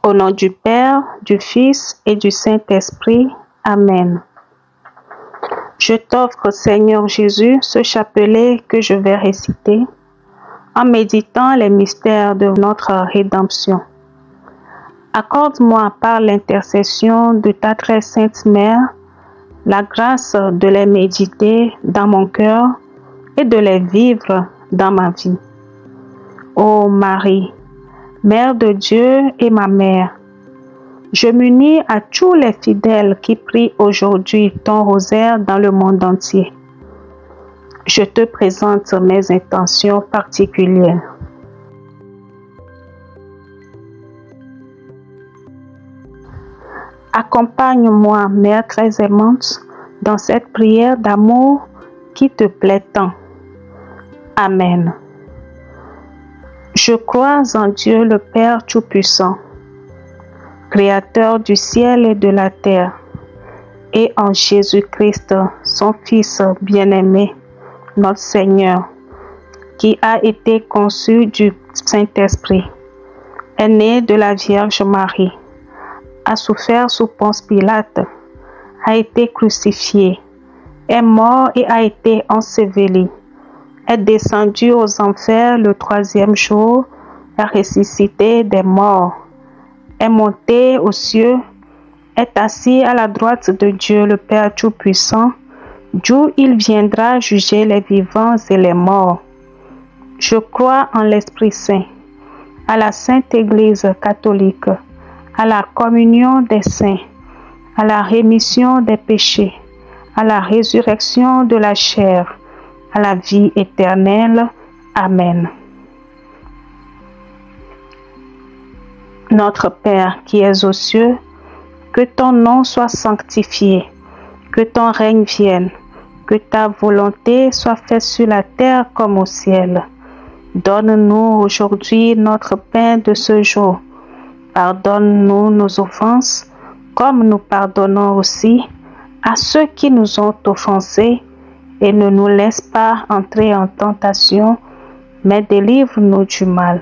Au nom du Père, du Fils et du Saint-Esprit. Amen. Je t'offre, Seigneur Jésus, ce chapelet que je vais réciter en méditant les mystères de notre rédemption. Accorde-moi par l'intercession de ta très sainte Mère la grâce de les méditer dans mon cœur et de les vivre dans ma vie. Ô Marie, Mère de Dieu et ma mère, je m'unis à tous les fidèles qui prient aujourd'hui ton rosaire dans le monde entier. Je te présente mes intentions particulières. Accompagne-moi, Mère très aimante, dans cette prière d'amour qui te plaît tant. Amen. Je crois en Dieu le Père Tout-Puissant, Créateur du ciel et de la terre, et en Jésus-Christ, son Fils bien-aimé, notre Seigneur, qui a été conçu du Saint-Esprit, est né de la Vierge Marie, a souffert sous Ponce Pilate, a été crucifié, est mort et a été enseveli, est descendu aux enfers le troisième jour, est ressuscité des morts, est monté aux cieux, est assis à la droite de Dieu le Père Tout-Puissant, d'où il viendra juger les vivants et les morts. Je crois en l'Esprit Saint, à la Sainte Église catholique, à la communion des saints, à la rémission des péchés, à la résurrection de la chair, à la vie éternelle. Amen. Notre Père qui es aux cieux, que ton nom soit sanctifié, que ton règne vienne, que ta volonté soit faite sur la terre comme au ciel. Donne-nous aujourd'hui notre pain de ce jour. Pardonne-nous nos offenses, comme nous pardonnons aussi à ceux qui nous ont offensés, et ne nous laisse pas entrer en tentation, mais délivre-nous du mal.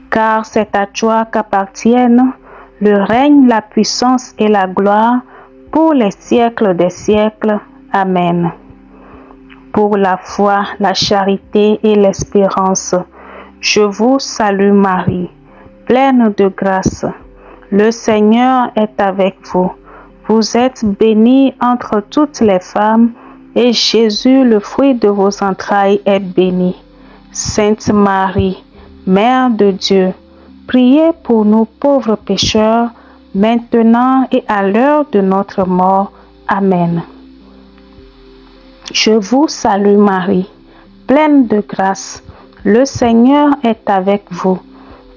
Car c'est à toi qu'appartiennent le règne, la puissance et la gloire pour les siècles des siècles. Amen. Pour la foi, la charité et l'espérance, je vous salue Marie, pleine de grâce. Le Seigneur est avec vous. Vous êtes bénie entre toutes les femmes, et Jésus, le fruit de vos entrailles, est béni. Sainte Marie, Mère de Dieu, priez pour nous pauvres pécheurs, maintenant et à l'heure de notre mort. Amen. Je vous salue Marie, pleine de grâce. Le Seigneur est avec vous.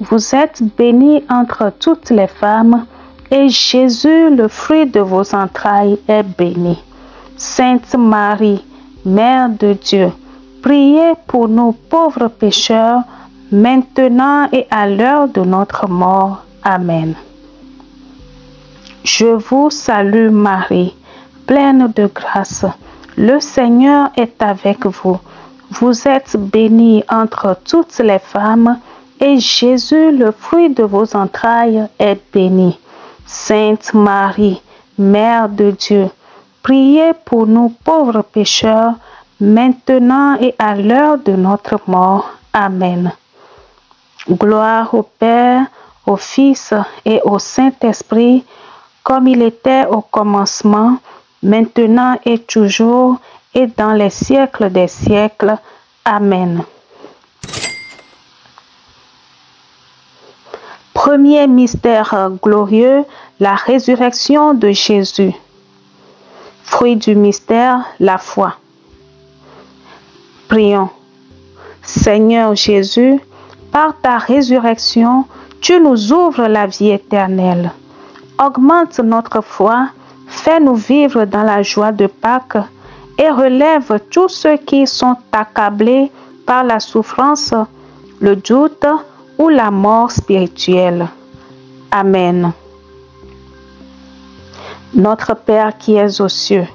Vous êtes bénie entre toutes les femmes, et Jésus, le fruit de vos entrailles, est béni. Sainte Marie, Mère de Dieu, priez pour nous pauvres pécheurs, maintenant et à l'heure de notre mort. Amen. Je vous salue Marie, pleine de grâce. Le Seigneur est avec vous. Vous êtes bénie entre toutes les femmes, et Jésus, le fruit de vos entrailles, est béni. Sainte Marie, Mère de Dieu, priez pour nous pauvres pécheurs, maintenant et à l'heure de notre mort. Amen. Gloire au Père, au Fils et au Saint-Esprit, comme il était au commencement, maintenant et toujours, et dans les siècles des siècles. Amen. Premier mystère glorieux, la résurrection de Jésus. Fruit du mystère, la foi. Prions. Seigneur Jésus, par ta résurrection, tu nous ouvres la vie éternelle. Augmente notre foi, fais-nous vivre dans la joie de Pâques et relève tous ceux qui sont accablés par la souffrance, le doute ou la mort spirituelle. Amen. Notre Père qui es aux cieux,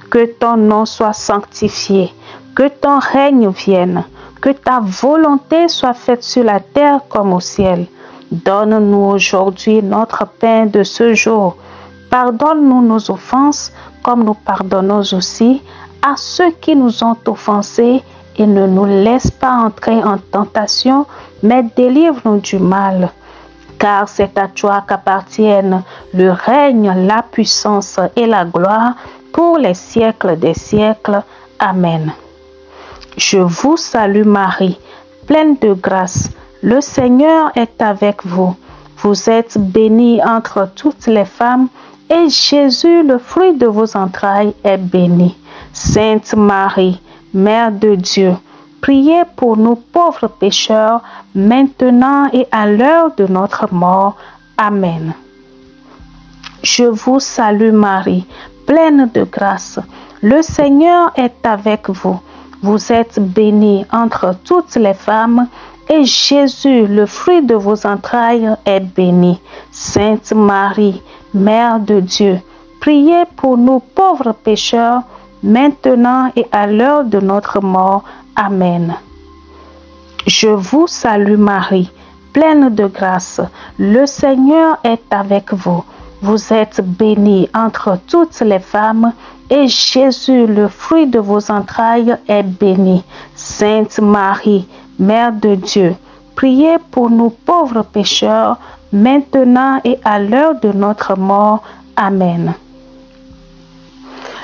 que ton nom soit sanctifié, que ton règne vienne, que ta volonté soit faite sur la terre comme au ciel. Donne-nous aujourd'hui notre pain de ce jour. Pardonne-nous nos offenses, comme nous pardonnons aussi à ceux qui nous ont offensés, et ne nous laisse pas entrer en tentation, mais délivre-nous du mal. Car c'est à toi qu'appartiennent le règne, la puissance et la gloire pour les siècles des siècles. Amen. Je vous salue Marie, pleine de grâce. Le Seigneur est avec vous. Vous êtes bénie entre toutes les femmes, et Jésus, le fruit de vos entrailles, est béni. Sainte Marie, Mère de Dieu, priez pour nous pauvres pécheurs, maintenant et à l'heure de notre mort. Amen. Je vous salue Marie, pleine de grâce. Le Seigneur est avec vous. Vous êtes bénie entre toutes les femmes, et Jésus, le fruit de vos entrailles, est béni. Sainte Marie, Mère de Dieu, priez pour nous pauvres pécheurs, maintenant et à l'heure de notre mort. Amen. Je vous salue Marie, pleine de grâce. Le Seigneur est avec vous. Vous êtes bénie entre toutes les femmes, et Jésus, le fruit de vos entrailles, est béni. Sainte Marie, Mère de Dieu, priez pour nous pauvres pécheurs, maintenant et à l'heure de notre mort. Amen.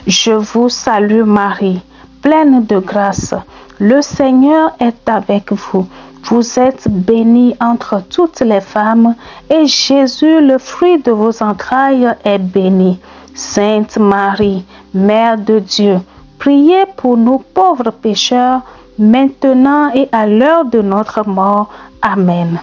Je vous salue Marie, pleine de grâce. Le Seigneur est avec vous. Vous êtes bénie entre toutes les femmes, et Jésus, le fruit de vos entrailles, est béni. Sainte Marie, Mère de Dieu, priez pour nous pauvres pécheurs, maintenant et à l'heure de notre mort. Amen.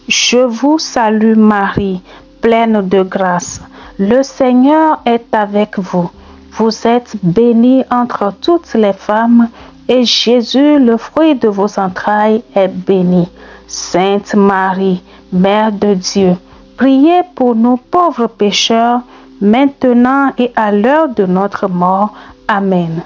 Je vous salue Marie, pleine de grâce. Le Seigneur est avec vous. Vous êtes bénie entre toutes les femmes, et Jésus, le fruit de vos entrailles, est béni. Sainte Marie, Mère de Dieu, priez pour nous pauvres pécheurs, maintenant et à l'heure de notre mort. Amen.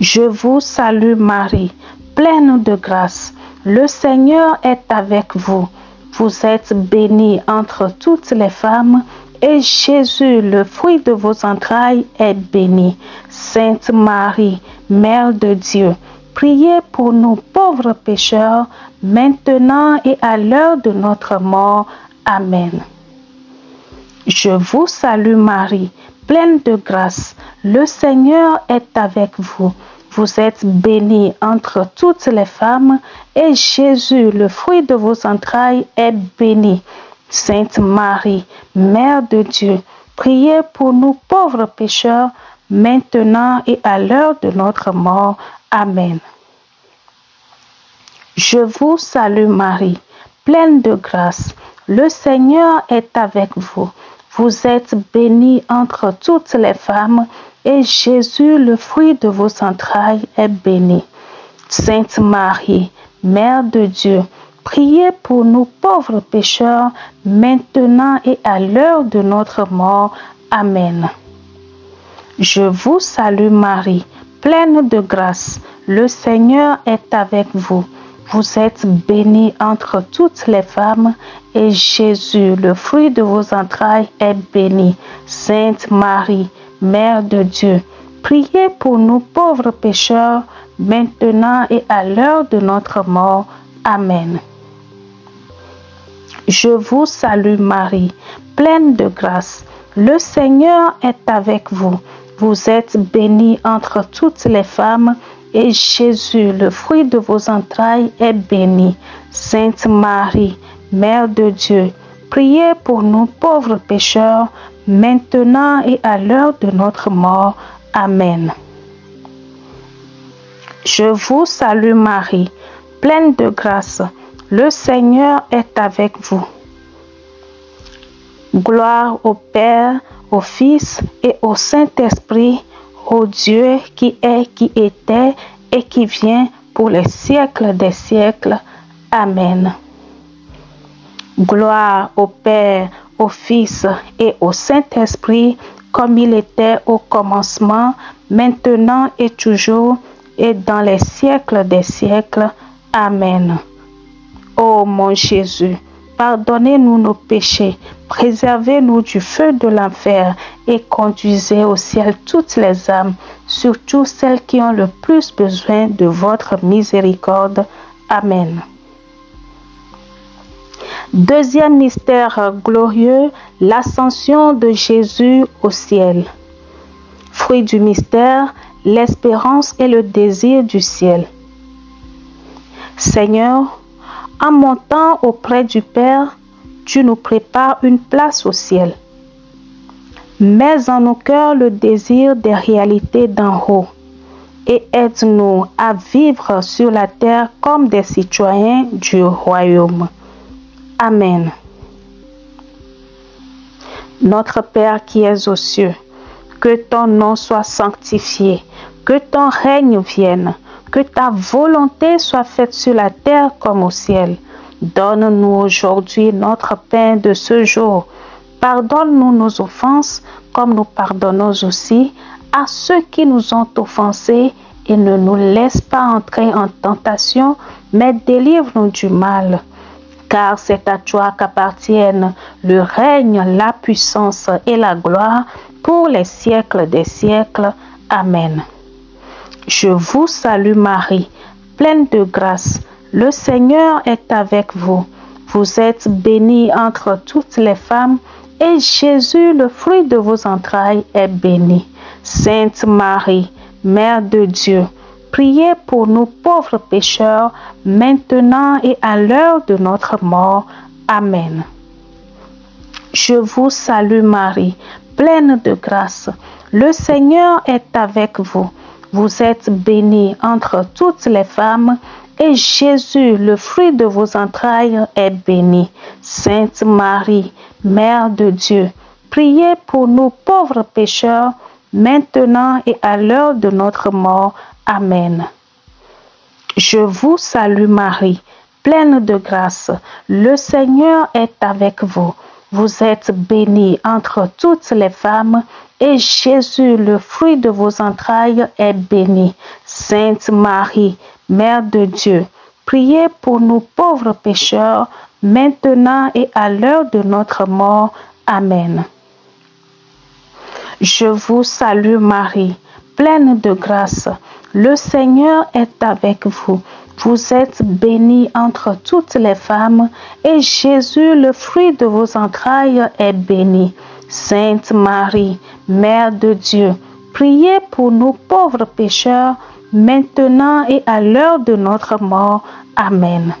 Je vous salue Marie, pleine de grâce. Le Seigneur est avec vous. Vous êtes bénie entre toutes les femmes, et Jésus, le fruit de vos entrailles, est béni. Sainte Marie, Mère de Dieu, priez pour nous pauvres pécheurs, maintenant et à l'heure de notre mort. Amen. Je vous salue Marie, pleine de grâce. Le Seigneur est avec vous. Vous êtes bénie entre toutes les femmes, et Jésus, le fruit de vos entrailles, est béni. Sainte Marie, Mère de Dieu, priez pour nous pauvres pécheurs, maintenant et à l'heure de notre mort. Amen. Je vous salue Marie, pleine de grâce. Le Seigneur est avec vous. Vous êtes bénie entre toutes les femmes, et Jésus, le fruit de vos entrailles, est béni. Sainte Marie, Mère de Dieu, priez pour nous pauvres pécheurs, maintenant et à l'heure de notre mort. Amen. Je vous salue Marie, pleine de grâce. Le Seigneur est avec vous. Vous êtes bénie entre toutes les femmes, et Jésus, le fruit de vos entrailles, est béni. Sainte Marie, Mère de Dieu, priez pour nous pauvres pécheurs, maintenant et à l'heure de notre mort. Amen. Je vous salue Marie, pleine de grâce. Le Seigneur est avec vous. Vous êtes bénie entre toutes les femmes, et Jésus, le fruit de vos entrailles, est béni. Sainte Marie, Mère de Dieu, priez pour nous pauvres pécheurs, maintenant et à l'heure de notre mort. Amen. Je vous salue Marie, pleine de grâce. Le Seigneur est avec vous. Gloire au Père, au Fils et au Saint-Esprit, au Dieu qui est, qui était et qui vient pour les siècles des siècles. Amen. Gloire au Père, au Fils et au Saint-Esprit, comme il était au commencement, maintenant et toujours, et dans les siècles des siècles. Amen. Ô mon Jésus, pardonnez-nous nos péchés, préservez-nous du feu de l'enfer et conduisez au ciel toutes les âmes, surtout celles qui ont le plus besoin de votre miséricorde. Amen. Deuxième mystère glorieux, l'ascension de Jésus au ciel. Fruit du mystère, l'espérance et le désir du ciel. Seigneur, en montant auprès du Père, tu nous prépares une place au ciel. Mets en nos cœurs le désir des réalités d'en haut et aide-nous à vivre sur la terre comme des citoyens du royaume. Amen. Notre Père qui es aux cieux, que ton nom soit sanctifié, que ton règne vienne, que ta volonté soit faite sur la terre comme au ciel. Donne-nous aujourd'hui notre pain de ce jour. Pardonne-nous nos offenses, comme nous pardonnons aussi à ceux qui nous ont offensés, et ne nous laisse pas entrer en tentation, mais délivre-nous du mal. Car c'est à toi qu'appartiennent le règne, la puissance et la gloire pour les siècles des siècles. Amen. Je vous salue Marie, pleine de grâce. Le Seigneur est avec vous. Vous êtes bénie entre toutes les femmes, et Jésus, le fruit de vos entrailles, est béni. Sainte Marie, Mère de Dieu, priez pour nous pauvres pécheurs, maintenant et à l'heure de notre mort. Amen. Je vous salue Marie, pleine de grâce. Le Seigneur est avec vous. Vous êtes bénie entre toutes les femmes, et Jésus, le fruit de vos entrailles, est béni. Sainte Marie, Mère de Dieu, priez pour nous pauvres pécheurs, maintenant et à l'heure de notre mort. Amen. Je vous salue Marie, pleine de grâce. Le Seigneur est avec vous. Vous êtes bénie entre toutes les femmes, et Jésus, le fruit de vos entrailles, est béni. Sainte Marie, Mère de Dieu, priez pour nous pauvres pécheurs, maintenant et à l'heure de notre mort. Amen. Je vous salue Marie, pleine de grâce. Le Seigneur est avec vous. Vous êtes bénie entre toutes les femmes, et Jésus, le fruit de vos entrailles, est béni. Sainte Marie, Mère de Dieu, priez pour nous pauvres pécheurs, maintenant et à l'heure de notre mort. Amen.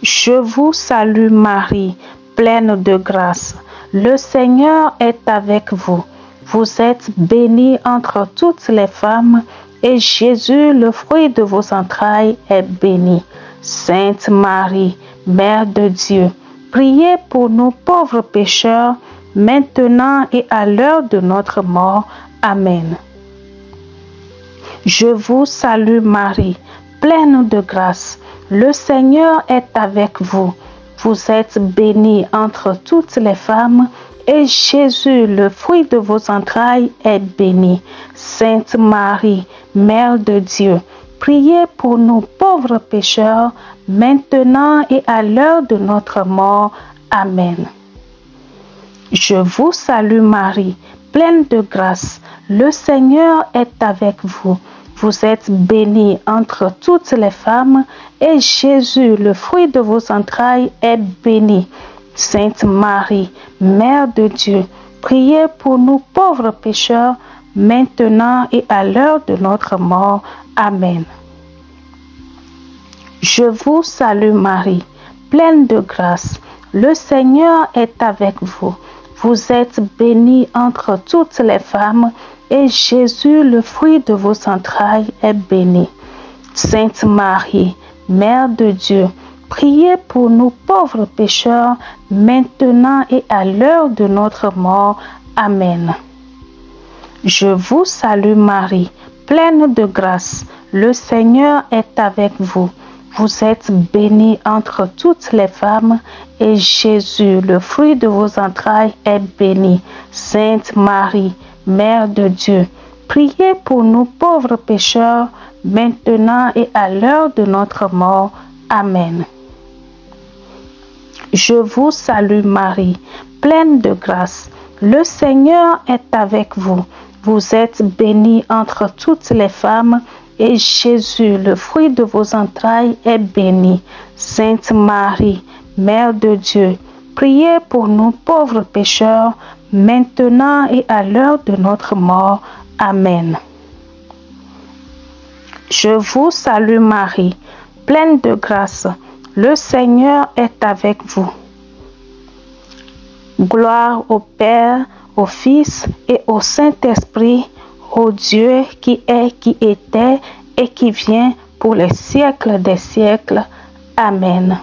Je vous salue Marie, pleine de grâce. Le Seigneur est avec vous. Vous êtes bénie entre toutes les femmes, et Jésus, le fruit de vos entrailles, est béni. Sainte Marie, Mère de Dieu, priez pour nous pauvres pécheurs, maintenant et à l'heure de notre mort. Amen. Je vous salue Marie, pleine de grâce. Le Seigneur est avec vous. Vous êtes bénie entre toutes les femmes, et Jésus, le fruit de vos entrailles, est béni. Sainte Marie, Mère de Dieu, priez pour nous pauvres pécheurs, maintenant et à l'heure de notre mort. Amen. Je vous salue Marie, pleine de grâce. Le Seigneur est avec vous. Vous êtes bénie entre toutes les femmes, et Jésus, le fruit de vos entrailles, est béni. Sainte Marie, Mère de Dieu, priez pour nous pauvres pécheurs, maintenant et à l'heure de notre mort. Amen. Je vous salue Marie, pleine de grâce. Le Seigneur est avec vous. Vous êtes bénie entre toutes les femmes, et Jésus, le fruit de vos entrailles, est béni. Sainte Marie, Mère de Dieu, priez pour nous pauvres pécheurs, maintenant et à l'heure de notre mort. Amen. Je vous salue Marie, pleine de grâce. Le Seigneur est avec vous. Vous êtes bénie entre toutes les femmes, et Jésus, le fruit de vos entrailles, est béni. Sainte Marie, Mère de Dieu, priez pour nous pauvres pécheurs, maintenant et à l'heure de notre mort. Amen. Je vous salue Marie, pleine de grâce. Le Seigneur est avec vous. Vous êtes bénie entre toutes les femmes, et Jésus, le fruit de vos entrailles, est béni. Sainte Marie, Mère de Dieu, priez pour nous pauvres pécheurs, maintenant et à l'heure de notre mort. Amen. Je vous salue Marie, pleine de grâce. Le Seigneur est avec vous. Gloire au Père, au Fils et au Saint-Esprit, au Dieu qui est, qui était et qui vient pour les siècles des siècles. Amen.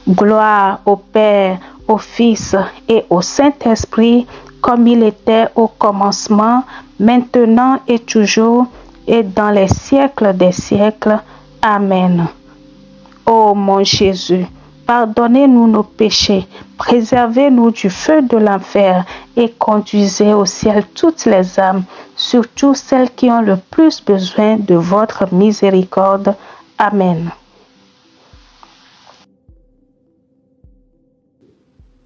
Gloire au Père, au Fils et au Saint-Esprit, comme il était au commencement, maintenant et toujours, et dans les siècles des siècles. Amen. Ô mon Jésus, pardonnez-nous nos péchés, préservez-nous du feu de l'enfer et conduisez au ciel toutes les âmes, surtout celles qui ont le plus besoin de votre miséricorde. Amen.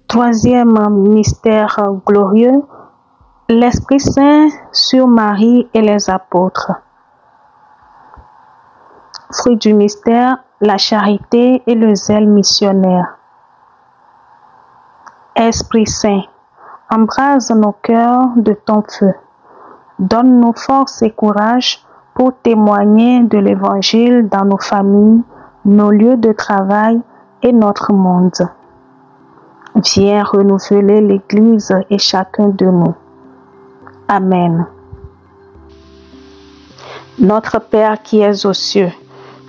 Troisième mystère glorieux, l'Esprit Saint sur Marie et les apôtres. Fruit du mystère, la charité et le zèle missionnaire. Esprit Saint, embrase nos cœurs de ton feu. Donne-nous force et courage pour témoigner de l'Évangile dans nos familles, nos lieux de travail et notre monde. Viens renouveler l'Église et chacun de nous. Amen. Notre Père qui es aux cieux,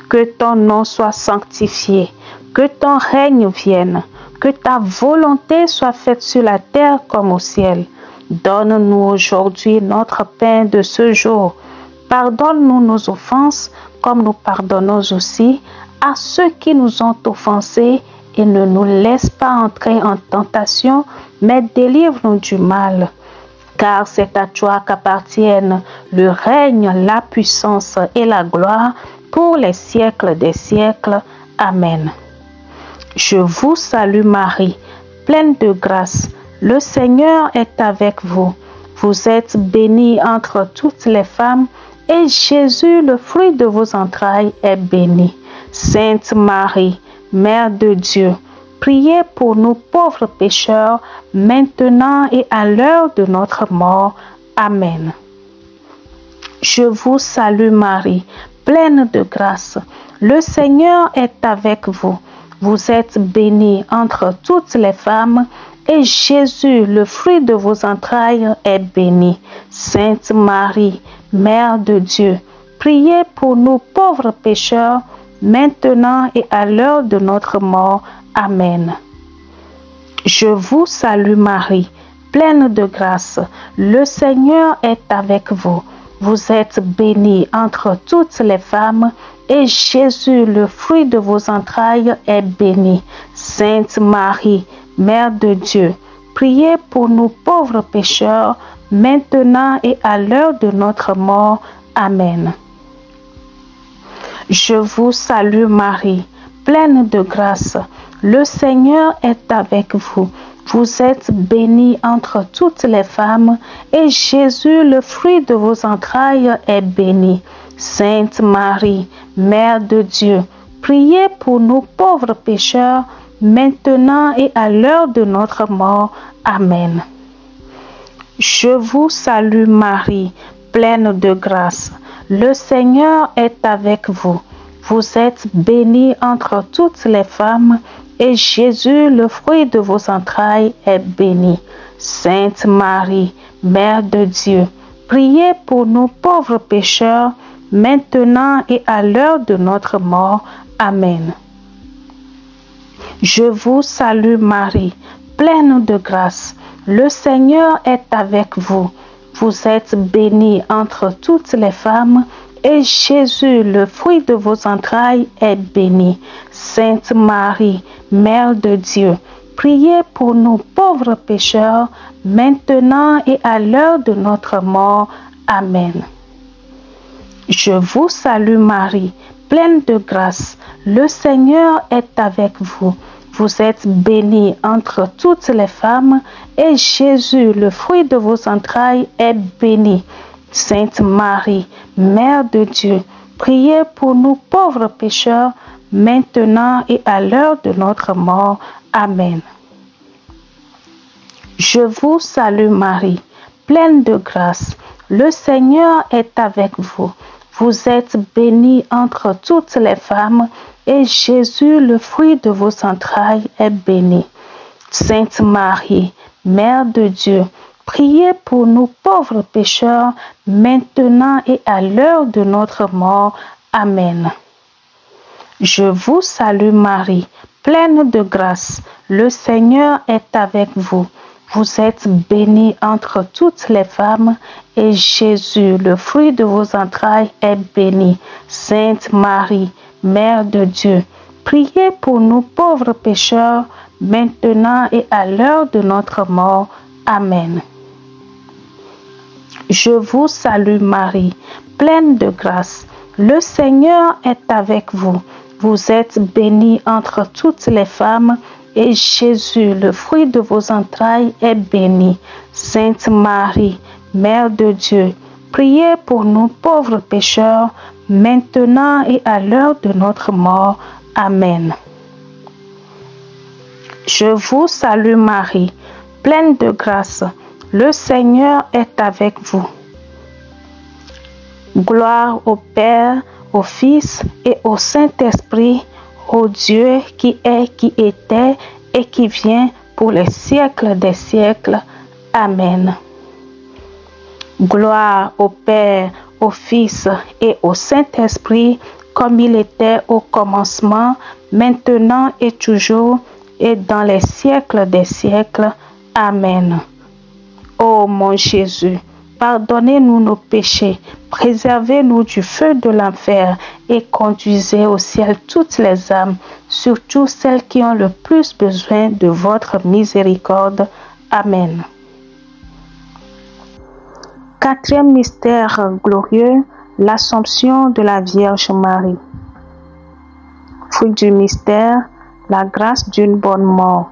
que ton nom soit sanctifié, que ton règne vienne, que ta volonté soit faite sur la terre comme au ciel. Donne-nous aujourd'hui notre pain de ce jour. Pardonne-nous nos offenses, comme nous pardonnons aussi à ceux qui nous ont offensés, et ne nous laisse pas entrer en tentation, mais délivre-nous du mal. Car c'est à toi qu'appartiennent le règne, la puissance et la gloire pour les siècles des siècles. Amen. Je vous salue Marie, pleine de grâce. Le Seigneur est avec vous. Vous êtes bénie entre toutes les femmes, et Jésus, le fruit de vos entrailles, est béni. Sainte Marie, Mère de Dieu, priez pour nous pauvres pécheurs, maintenant et à l'heure de notre mort. Amen. Je vous salue Marie, pleine de grâce. Le Seigneur est avec vous. Vous êtes bénie entre toutes les femmes, et Jésus, le fruit de vos entrailles, est béni. Sainte Marie, Mère de Dieu, priez pour nous pauvres pécheurs, maintenant et à l'heure de notre mort. Amen. Je vous salue Marie, pleine de grâce. Le Seigneur est avec vous. Vous êtes bénie entre toutes les femmes, et Jésus, le fruit de vos entrailles, est béni. Sainte Marie, Mère de Dieu, priez pour nous pauvres pécheurs, maintenant et à l'heure de notre mort. Amen. Je vous salue Marie, pleine de grâce. Le Seigneur est avec vous. Vous êtes bénie entre toutes les femmes, et Jésus, le fruit de vos entrailles, est béni. Sainte Marie, Mère de Dieu, priez pour nous pauvres pécheurs, maintenant et à l'heure de notre mort. Amen. Je vous salue Marie, pleine de grâce. Le Seigneur est avec vous. Vous êtes bénie entre toutes les femmes, et Jésus, le fruit de vos entrailles, est béni. Sainte Marie, Mère de Dieu, priez pour nous pauvres pécheurs, maintenant et à l'heure de notre mort. Amen. Je vous salue Marie, pleine de grâce. Le Seigneur est avec vous. Vous êtes bénie entre toutes les femmes, et Jésus, le fruit de vos entrailles, est béni. Sainte Marie, Mère de Dieu, priez pour nous pauvres pécheurs, maintenant et à l'heure de notre mort. Amen. Je vous salue Marie, pleine de grâce. Le Seigneur est avec vous. vous êtes bénie entre toutes les femmes, et Jésus, le fruit de vos entrailles, est béni. Sainte Marie, Mère de Dieu, priez pour nous pauvres pécheurs, maintenant et à l'heure de notre mort. Amen. Je vous salue Marie, pleine de grâce. Le Seigneur est avec vous. Vous êtes bénie entre toutes les femmes, et Jésus, le fruit de vos entrailles, est béni. Sainte Marie, Mère de Dieu, priez pour nous pauvres pécheurs, maintenant et à l'heure de notre mort. Amen. Je vous salue Marie, pleine de grâce. Le Seigneur est avec vous. Vous êtes bénie entre toutes les femmes, et Jésus, le fruit de vos entrailles, est béni. Sainte Marie, Mère de Dieu, priez pour nous pauvres pécheurs, maintenant et à l'heure de notre mort. Amen. Je vous salue Marie, pleine de grâce. Le Seigneur est avec vous. Vous êtes bénie entre toutes les femmes, et Jésus, le fruit de vos entrailles, est béni. Sainte Marie, Mère de Dieu, priez pour nous pauvres pécheurs, maintenant et à l'heure de notre mort. Amen. Je vous salue Marie, pleine de grâce. Le Seigneur est avec vous. Gloire au Père, au Fils et au Saint-Esprit, au Dieu qui est, qui était et qui vient pour les siècles des siècles. Amen. Gloire au Père, au Fils et au Saint-Esprit, comme il était au commencement, maintenant et toujours, et dans les siècles des siècles. Amen. Ô mon Jésus, pardonnez-nous nos péchés, préservez-nous du feu de l'enfer et conduisez au ciel toutes les âmes, surtout celles qui ont le plus besoin de votre miséricorde. Amen. Quatrième mystère glorieux, l'Assomption de la Vierge Marie. Fruit du mystère, la grâce d'une bonne mort.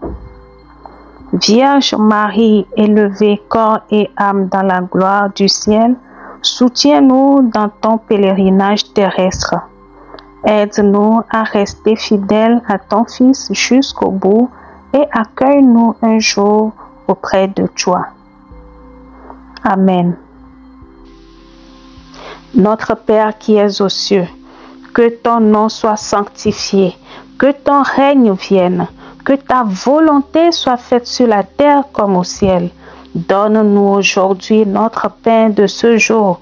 Vierge Marie, élevée corps et âme dans la gloire du ciel, soutiens-nous dans ton pèlerinage terrestre. Aide-nous à rester fidèles à ton Fils jusqu'au bout et accueille-nous un jour auprès de toi. Amen. Notre Père qui es aux cieux, que ton nom soit sanctifié, que ton règne vienne, que ta volonté soit faite sur la terre comme au ciel. Donne-nous aujourd'hui notre pain de ce jour.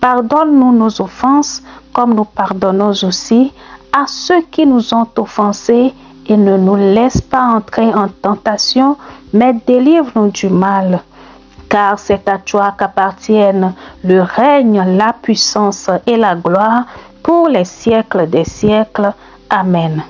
Pardonne-nous nos offenses, comme nous pardonnons aussi à ceux qui nous ont offensés, et ne nous laisse pas entrer en tentation, mais délivre-nous du mal. Car c'est à toi qu'appartiennent le règne, la puissance et la gloire pour les siècles des siècles. Amen.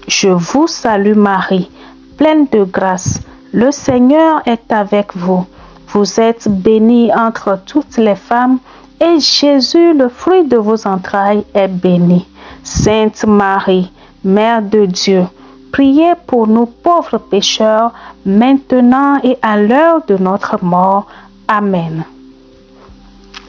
Je vous salue Marie, pleine de grâce. Le Seigneur est avec vous. Vous êtes bénie entre toutes les femmes, et Jésus, le fruit de vos entrailles, est béni. Sainte Marie, Mère de Dieu, priez pour nous pauvres pécheurs, maintenant et à l'heure de notre mort. Amen.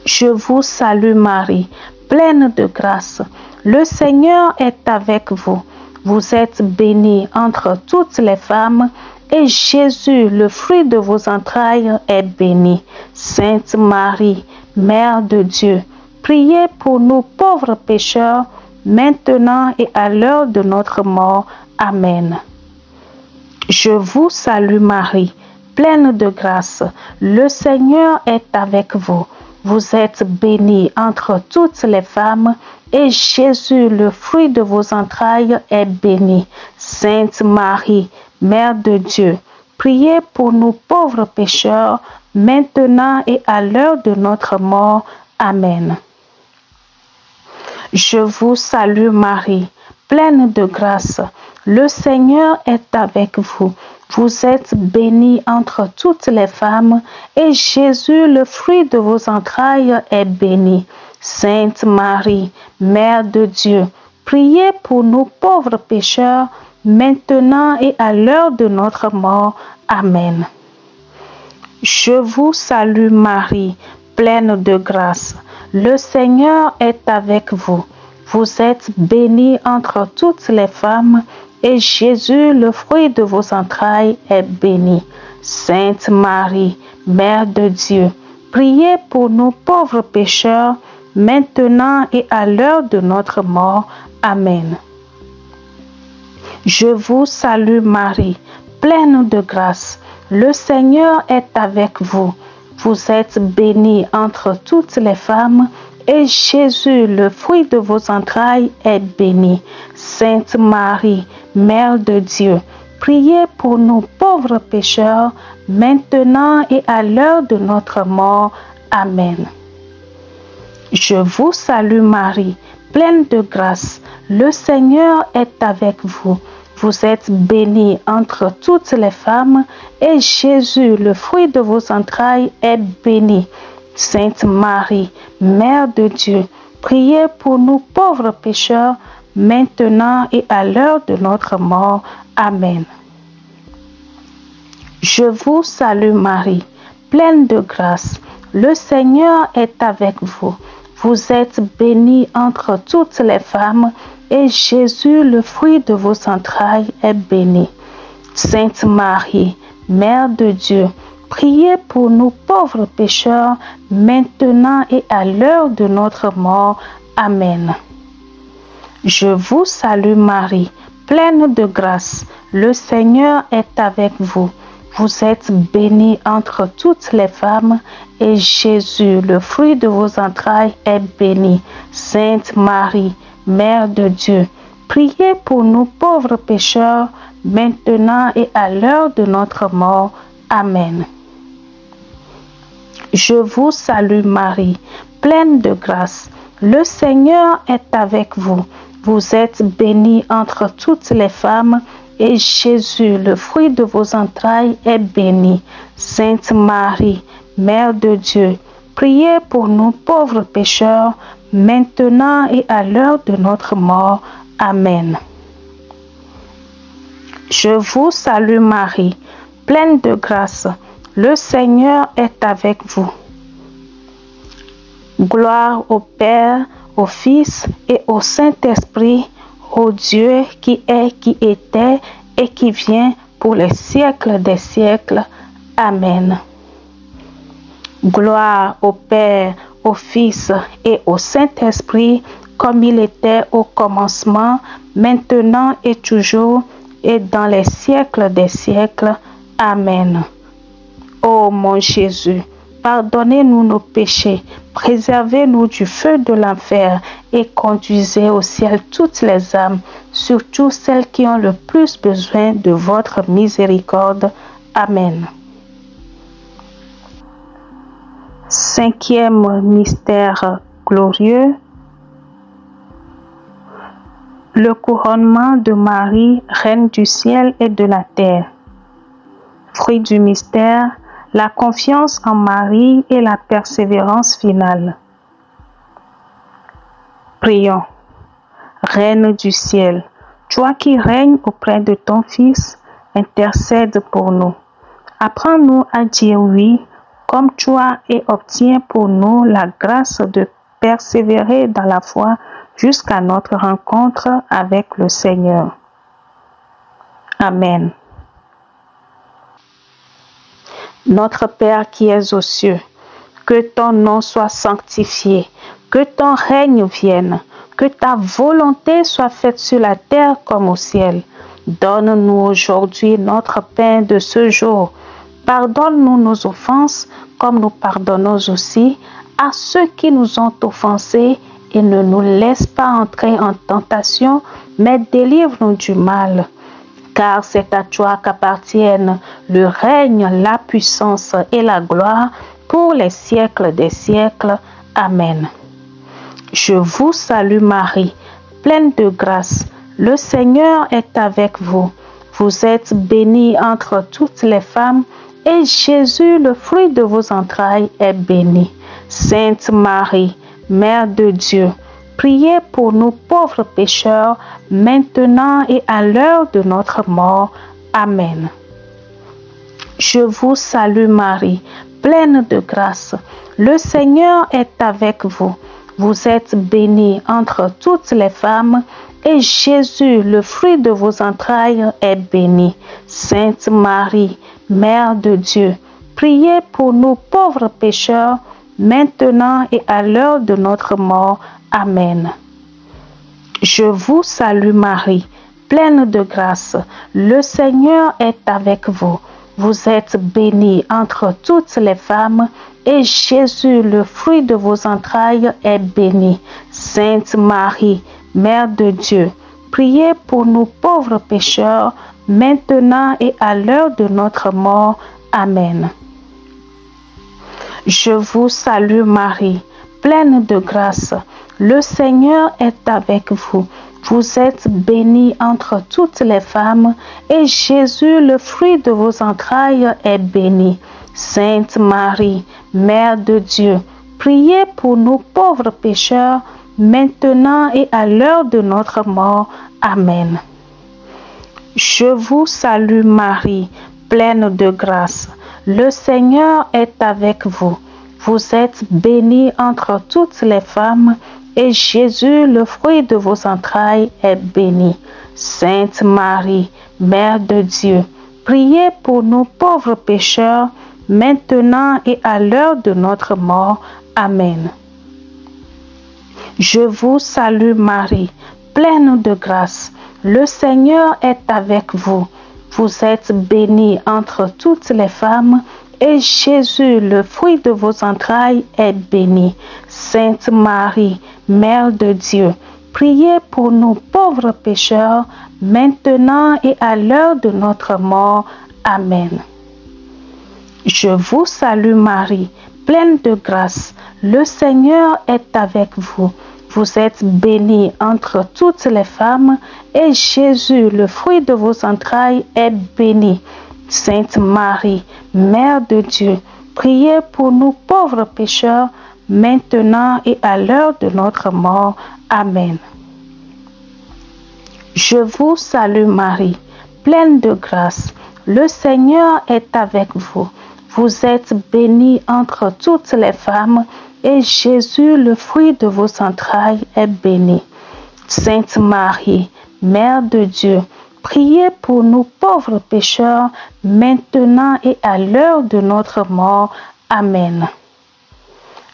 Je vous salue Marie, pleine de grâce. Le Seigneur est avec vous. Vous êtes bénie entre toutes les femmes, et Jésus, le fruit de vos entrailles, est béni. Sainte Marie, Mère de Dieu, priez pour nous pauvres pécheurs, maintenant et à l'heure de notre mort. Amen. Je vous salue Marie, pleine de grâce. Le Seigneur est avec vous. Vous êtes bénie entre toutes les femmes, et Jésus, le fruit de vos entrailles, est béni. Sainte Marie, Mère de Dieu, priez pour nous pauvres pécheurs, maintenant et à l'heure de notre mort. Amen. Je vous salue Marie, pleine de grâce. Le Seigneur est avec vous. Vous êtes bénie entre toutes les femmes, et Jésus, le fruit de vos entrailles, est béni. Sainte Marie, Mère de Dieu, priez pour nous pauvres pécheurs, maintenant et à l'heure de notre mort. Amen. Je vous salue Marie, pleine de grâce. Le Seigneur est avec vous. Vous êtes bénie entre toutes les femmes, et Jésus, le fruit de vos entrailles, est béni. Sainte Marie, Mère de Dieu, priez pour nous pauvres pécheurs, maintenant et à l'heure de notre mort. Amen. Je vous salue Marie, pleine de grâce. Le Seigneur est avec vous. Vous êtes bénie entre toutes les femmes, et Jésus, le fruit de vos entrailles, est béni. Sainte Marie, Mère de Dieu, priez pour nous pauvres pécheurs, maintenant et à l'heure de notre mort. Amen. Je vous salue Marie, pleine de grâce. Le Seigneur est avec vous. Vous êtes bénie entre toutes les femmes, et Jésus, le fruit de vos entrailles, est béni. Sainte Marie, Mère de Dieu, priez pour nous pauvres pécheurs, maintenant et à l'heure de notre mort. Amen. Je vous salue Marie, pleine de grâce. Le Seigneur est avec vous. Vous êtes bénie entre toutes les femmes, et Jésus, le fruit de vos entrailles, est béni. Sainte Marie, Mère de Dieu, priez pour nous pauvres pécheurs, maintenant et à l'heure de notre mort. Amen. Je vous salue Marie, pleine de grâce. Le Seigneur est avec vous. Vous êtes bénie entre toutes les femmes, et Jésus, le fruit de vos entrailles, est béni. Sainte Marie, Mère de Dieu, priez pour nous pauvres pécheurs, maintenant et à l'heure de notre mort. Amen. Je vous salue Marie, pleine de grâce. Le Seigneur est avec vous. Vous êtes bénie entre toutes les femmes, et Jésus, le fruit de vos entrailles, est béni. Sainte Marie, Mère de Dieu, priez pour nous pauvres pécheurs, maintenant et à l'heure de notre mort. Amen. Je vous salue Marie, pleine de grâce. Le Seigneur est avec vous. Gloire au Père, au Fils et au Saint-Esprit, ô Dieu qui est, qui était et qui vient pour les siècles des siècles. Amen. Gloire au Père, au Fils et au Saint-Esprit, comme il était au commencement, maintenant et toujours, et dans les siècles des siècles. Amen. Ô mon Jésus, pardonnez-nous nos péchés, préservez-nous du feu de l'enfer et conduisez au ciel toutes les âmes, surtout celles qui ont le plus besoin de votre miséricorde. Amen. Cinquième mystère glorieux, le couronnement de Marie, Reine du ciel et de la terre. Fruit du mystère, la confiance en Marie et la persévérance finale. Prions. Reine du ciel, toi qui règnes auprès de ton Fils, intercède pour nous. Apprends-nous à dire oui comme toi et obtiens pour nous la grâce de persévérer dans la foi jusqu'à notre rencontre avec le Seigneur. Amen. Notre Père qui es aux cieux, que ton nom soit sanctifié, que ton règne vienne, que ta volonté soit faite sur la terre comme au ciel. Donne-nous aujourd'hui notre pain de ce jour. Pardonne-nous nos offenses, comme nous pardonnons aussi à ceux qui nous ont offensés, et ne nous laisse pas entrer en tentation, mais délivre-nous du mal. Car c'est à toi qu'appartiennent le règne, la puissance et la gloire pour les siècles des siècles. Amen. Je vous salue Marie, pleine de grâce. Le Seigneur est avec vous. Vous êtes bénie entre toutes les femmes, et Jésus, le fruit de vos entrailles, est béni. Sainte Marie, Mère de Dieu, priez pour nous pauvres pécheurs, maintenant et à l'heure de notre mort. Amen. Je vous salue Marie, pleine de grâce. Le Seigneur est avec vous. Vous êtes bénie entre toutes les femmes, et Jésus, le fruit de vos entrailles, est béni. Sainte Marie, Mère de Dieu, priez pour nous pauvres pécheurs, maintenant et à l'heure de notre mort. Amen. Je vous salue Marie, pleine de grâce. Le Seigneur est avec vous. Vous êtes bénie entre toutes les femmes, et Jésus, le fruit de vos entrailles, est béni. Sainte Marie, Mère de Dieu, priez pour nous pauvres pécheurs, maintenant et à l'heure de notre mort. Amen. Je vous salue Marie, pleine de grâce. Le Seigneur est avec vous. Vous êtes bénie entre toutes les femmes, et Jésus, le fruit de vos entrailles, est béni. Sainte Marie, Mère de Dieu, priez pour nous pauvres pécheurs, maintenant et à l'heure de notre mort. Amen. Je vous salue Marie, pleine de grâce. Le Seigneur est avec vous. Vous êtes bénie entre toutes les femmes, et Jésus, le fruit de vos entrailles, est béni. Sainte Marie, Mère de Dieu, priez pour nous pauvres pécheurs, maintenant et à l'heure de notre mort. Amen. Je vous salue Marie, pleine de grâce. Le Seigneur est avec vous. Vous êtes bénie entre toutes les femmes, et Jésus, le fruit de vos entrailles, est béni. Sainte Marie, Mère de Dieu, priez pour nous pauvres pécheurs, maintenant et à l'heure de notre mort. Amen. Je vous salue Marie, pleine de grâce. Le Seigneur est avec vous. Vous êtes bénie entre toutes les femmes, et Jésus, le fruit de vos entrailles, est béni. Sainte Marie, Mère de Dieu, priez pour nous pauvres pécheurs, maintenant et à l'heure de notre mort. Amen. Je vous salue Marie, pleine de grâce. Le Seigneur est avec vous. Vous êtes bénie entre toutes les femmes, et Jésus, le fruit de vos entrailles, est béni. Sainte Marie, Mère de Dieu, priez pour nous pauvres pécheurs, maintenant et à l'heure de notre mort. Amen.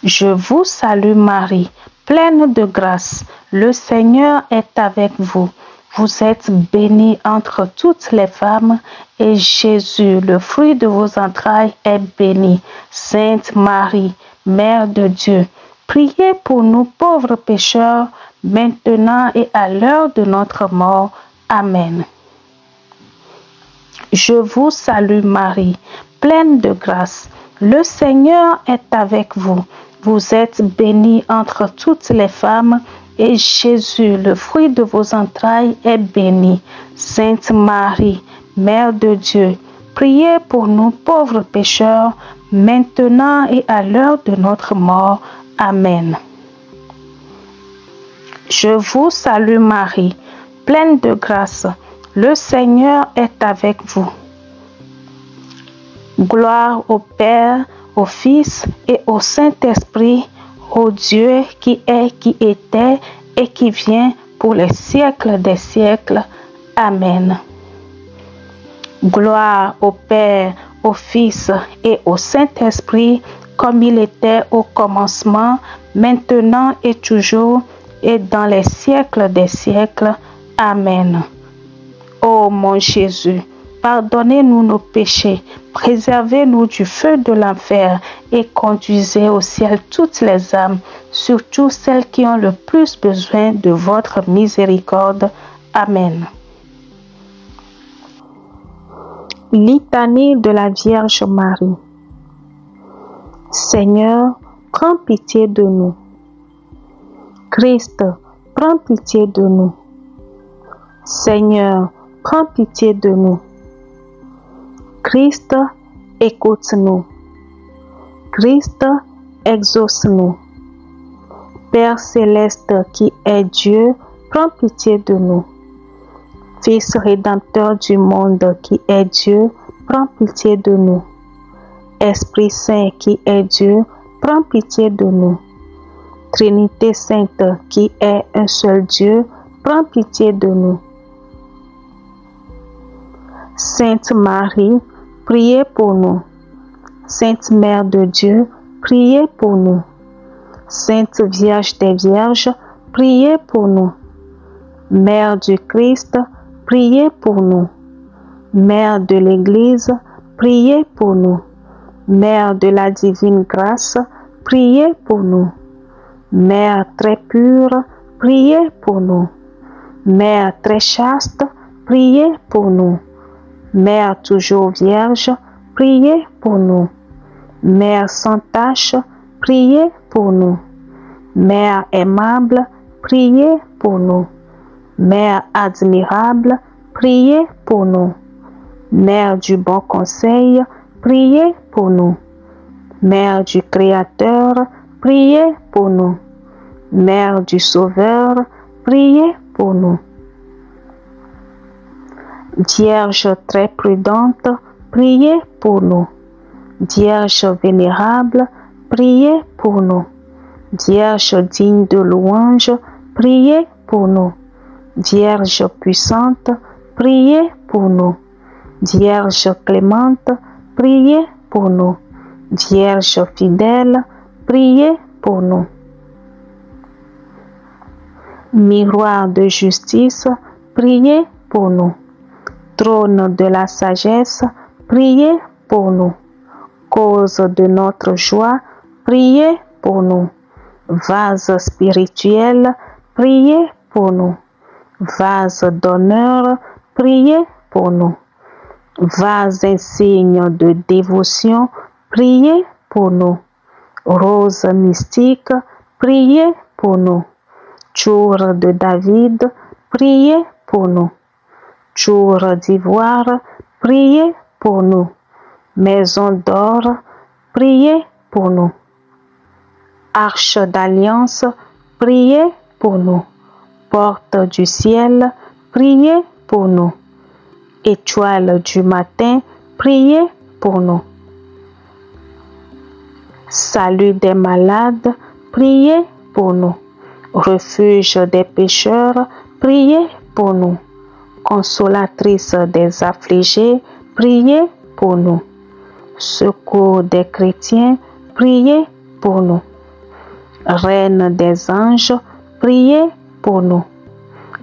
Je vous salue Marie, pleine de grâce. Le Seigneur est avec vous. Vous êtes bénie entre toutes les femmes, et Jésus, le fruit de vos entrailles, est béni. Sainte Marie, Mère de Dieu, priez pour nous pauvres pécheurs, maintenant et à l'heure de notre mort. Amen. Je vous salue Marie, pleine de grâce. Le Seigneur est avec vous. Vous êtes bénie entre toutes les femmes, et Jésus, le fruit de vos entrailles, est béni. Sainte Marie, Mère de Dieu, priez pour nous pauvres pécheurs, maintenant et à l'heure de notre mort. Amen. Je vous salue Marie, pleine de grâce. Le Seigneur est avec vous. Gloire au Père, au Fils et au Saint-Esprit, au Dieu qui est, qui était et qui vient pour les siècles des siècles. Amen. Gloire au Père, au Fils et au Saint-Esprit, comme il était au commencement, maintenant et toujours, et dans les siècles des siècles. Amen. Ô mon Jésus, pardonnez-nous nos péchés, préservez-nous du feu de l'enfer et conduisez au ciel toutes les âmes, surtout celles qui ont le plus besoin de votre miséricorde. Amen. Litanie de la Vierge Marie. Seigneur, prends pitié de nous. Christ, prends pitié de nous. Seigneur, prends pitié de nous. Christ, écoute-nous. Christ, exauce-nous. Père céleste qui est Dieu, prends pitié de nous. Fils rédempteur du monde qui est Dieu, prends pitié de nous. Esprit Saint qui est Dieu, prends pitié de nous. Trinité Sainte qui est un seul Dieu, prends pitié de nous. Sainte Marie, priez pour nous. Sainte Mère de Dieu, priez pour nous. Sainte Vierge des Vierges, priez pour nous. Mère du Christ, priez pour nous. Mère de l'Église, priez pour nous. Mère de la divine grâce, priez pour nous. Mère très pure, priez pour nous. Mère très chaste, priez pour nous. Mère toujours vierge, priez pour nous. Mère sans tache, priez pour nous. Mère aimable, priez pour nous. Mère admirable, priez pour nous. Mère du bon conseil, priez pour nous. Mère du Créateur, priez pour nous. Mère du Sauveur, priez pour nous. Vierge très prudente, priez pour nous. Vierge vénérable, priez pour nous. Vierge digne de louange, priez pour nous. Vierge puissante, priez pour nous. Vierge clémente, priez pour nous. Vierge fidèle, priez pour nous. Miroir de justice, priez pour nous. Trône de la sagesse, priez pour nous. Cause de notre joie, priez pour nous. Vase spirituel, priez pour nous. Vase d'honneur, priez pour nous. Vase insigne de dévotion, priez pour nous. Rose mystique, priez pour nous. Tour de David, priez pour nous. Tour d'ivoire, priez pour nous. Maison d'or, priez pour nous. Arche d'alliance, priez pour nous. Porte du ciel, priez pour nous. Étoile du matin, priez pour nous. Salut des malades, priez pour nous. Refuge des pécheurs, priez pour nous. Consolatrice des affligés, priez pour nous. Secours des chrétiens, priez pour nous. Reine des anges, priez pour nous.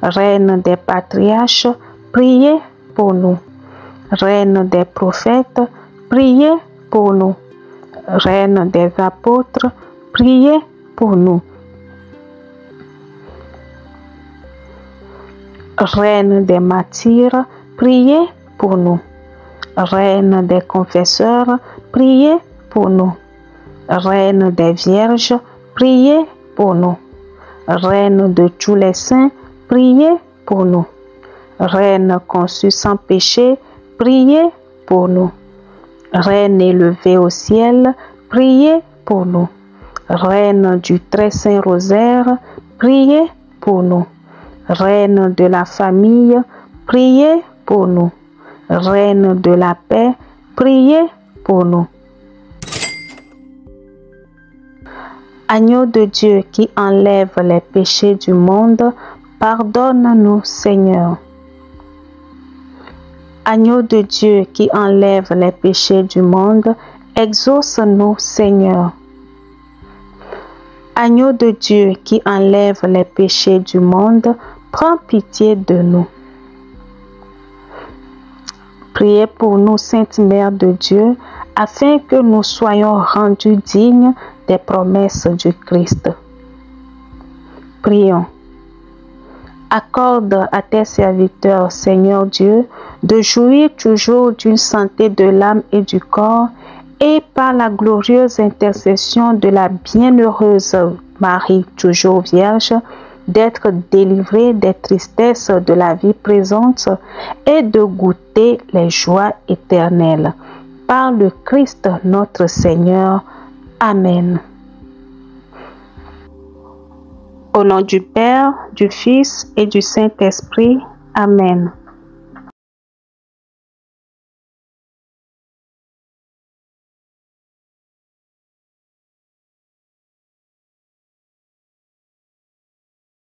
Reine des patriarches, priez pour nous. Reine des prophètes, priez pour nous. Reine des apôtres, priez pour nous. Reine des martyrs, priez pour nous. Reine des confesseurs, priez pour nous. Reine des vierges, priez pour nous. Reine de tous les saints, priez pour nous. Reine conçue sans péché, priez pour nous. Reine élevée au ciel, priez pour nous. Reine du très saint rosaire, priez pour nous. Reine de la famille, priez pour nous. Reine de la paix, priez pour nous. Agneau de Dieu qui enlève les péchés du monde, pardonne-nous, Seigneur. Agneau de Dieu qui enlève les péchés du monde, exauce-nous, Seigneur. Agneau de Dieu qui enlève les péchés du monde, prends pitié de nous. Priez pour nous, Sainte Mère de Dieu, afin que nous soyons rendus dignes des promesses du Christ. Prions. Accorde à tes serviteurs, Seigneur Dieu, de jouir toujours d'une santé de l'âme et du corps, et par la glorieuse intercession de la bienheureuse Marie, toujours vierge, d'être délivrés des tristesses de la vie présente et de goûter les joies éternelles. Par le Christ notre Seigneur. Amen. Au nom du Père, du Fils et du Saint-Esprit. Amen.